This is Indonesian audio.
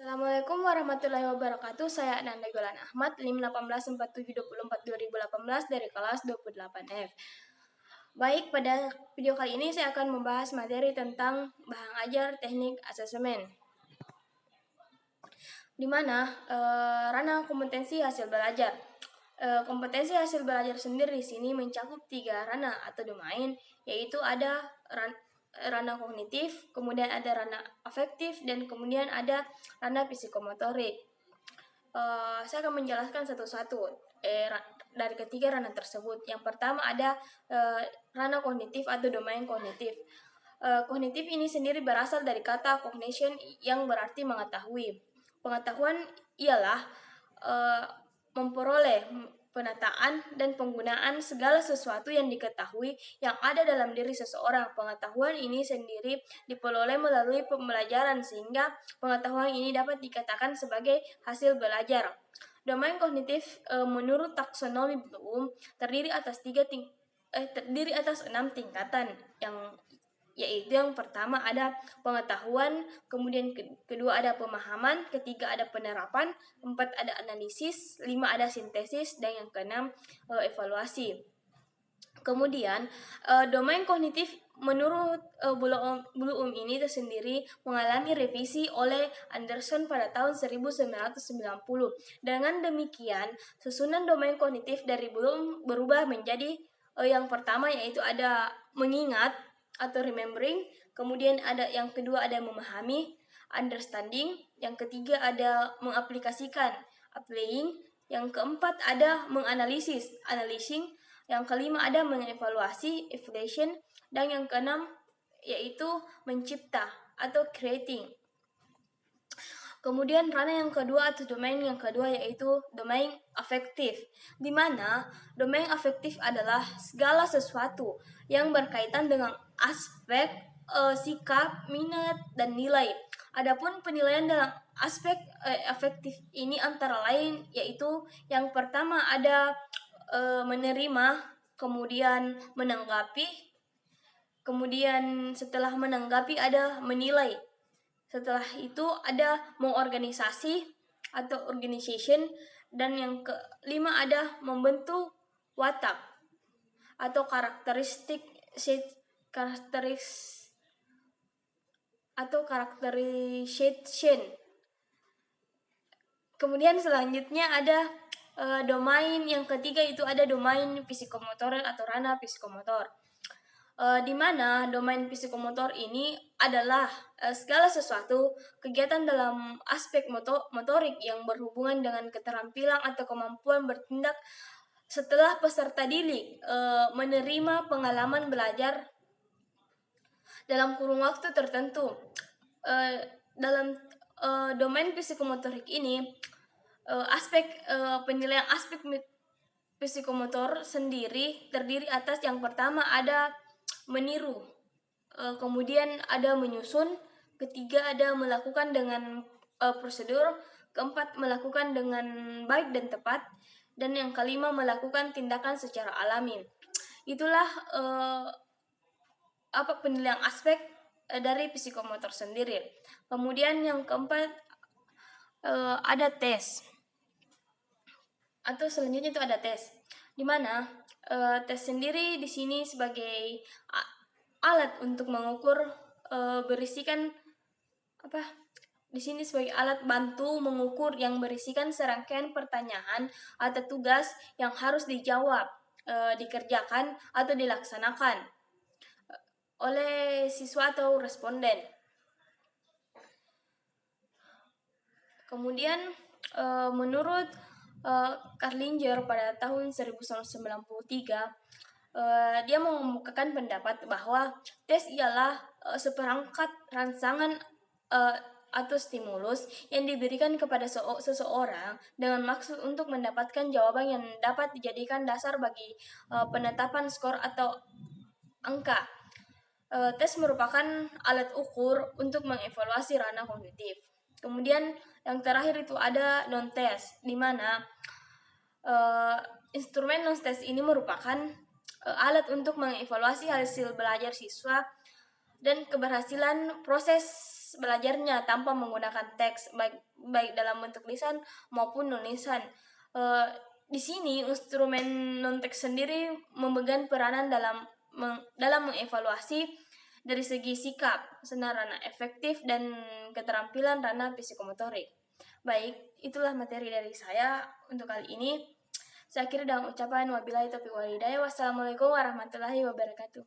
Assalamualaikum warahmatullahi wabarakatuh. Saya Ananda Golan Ahmad, NIM 184724 dari kelas 28F. Baik, pada video kali ini saya akan membahas materi tentang bahan ajar teknik asesmen, di mana ranah kompetensi hasil belajar. Kompetensi hasil belajar sendiri di sini mencakup 3 ranah atau domain, yaitu ada ranah kognitif, kemudian ada ranah afektif, dan kemudian ada ranah psikomotorik. Saya akan menjelaskan satu-satu dari ketiga ranah tersebut. Yang pertama ada ranah kognitif atau domain kognitif. Kognitif ini sendiri berasal dari kata cognition yang berarti mengetahui. Pengetahuan ialah memperoleh penataan dan penggunaan segala sesuatu yang diketahui yang ada dalam diri seseorang. Pengetahuan ini sendiri diperoleh melalui pembelajaran, sehingga pengetahuan ini dapat dikatakan sebagai hasil belajar. Domain kognitif menurut taksonomi Bloom terdiri atas 6 tingkatan, yaitu yang pertama ada pengetahuan, kemudian kedua ada pemahaman, ketiga ada penerapan, 4 ada analisis, 5 ada sintesis, dan yang keenam evaluasi. Kemudian domain kognitif menurut Bloom ini tersendiri mengalami revisi oleh Anderson pada tahun 1990. Dengan demikian, susunan domain kognitif dari Bloom berubah menjadi yang pertama yaitu ada mengingat atau remembering, kemudian ada yang kedua ada memahami, understanding, yang ketiga ada mengaplikasikan, applying, yang keempat ada menganalisis, analyzing, yang kelima ada mengevaluasi, evaluation, dan yang keenam yaitu mencipta atau creating. Kemudian ranah yang kedua atau domain yang kedua yaitu domain afektif, di mana domain afektif adalah segala sesuatu yang berkaitan dengan aspek sikap, minat, dan nilai. Adapun penilaian dalam aspek afektif ini antara lain yaitu yang pertama ada menerima, kemudian menanggapi, kemudian setelah menanggapi ada menilai. Setelah itu ada mengorganisasi atau organization, dan yang kelima ada membentuk watak atau karakteristik atau karakterization. Kemudian selanjutnya ada domain yang ketiga, itu ada domain psikomotor atau ranah psikomotor. Di mana domain psikomotor ini adalah segala sesuatu kegiatan dalam aspek motorik yang berhubungan dengan keterampilan atau kemampuan bertindak setelah peserta didik menerima pengalaman belajar dalam kurun waktu tertentu. Dalam domain psikomotorik ini aspek penilaian aspek psikomotor sendiri terdiri atas yang pertama ada meniru, kemudian ada menyusun, ketiga ada melakukan dengan prosedur, keempat melakukan dengan baik dan tepat, dan yang kelima melakukan tindakan secara alami. Itulah penilaian aspek dari psikomotor sendiri. Kemudian yang keempat ada tes, atau selanjutnya itu ada tes, di mana tes sendiri di sini sebagai alat untuk mengukur berisikan di sini sebagai alat bantu mengukur yang berisikan serangkaian pertanyaan atau tugas yang harus dijawab, dikerjakan atau dilaksanakan oleh siswa atau responden. Kemudian menurut Carlinger pada tahun 1993, dia mengemukakan pendapat bahwa tes ialah seperangkat rangsangan atau stimulus yang diberikan kepada seseorang dengan maksud untuk mendapatkan jawaban yang dapat dijadikan dasar bagi penetapan skor atau angka. Tes merupakan alat ukur untuk mengevaluasi ranah kognitif. Kemudian yang terakhir itu ada non-test, di mana instrumen non-test ini merupakan alat untuk mengevaluasi hasil belajar siswa dan keberhasilan proses proses belajarnya tanpa menggunakan teks baik dalam bentuk lisan maupun nulisan. Di sini instrumen non-teks sendiri memegang peranan dalam mengevaluasi dari segi sikap, senar ranah efektif, dan keterampilan ranah psikomotorik. Baik, itulah materi dari saya untuk kali ini. Saya akhiri dengan ucapan wabillahi taufiq wal hidayah. Wassalamualaikum warahmatullahi wabarakatuh.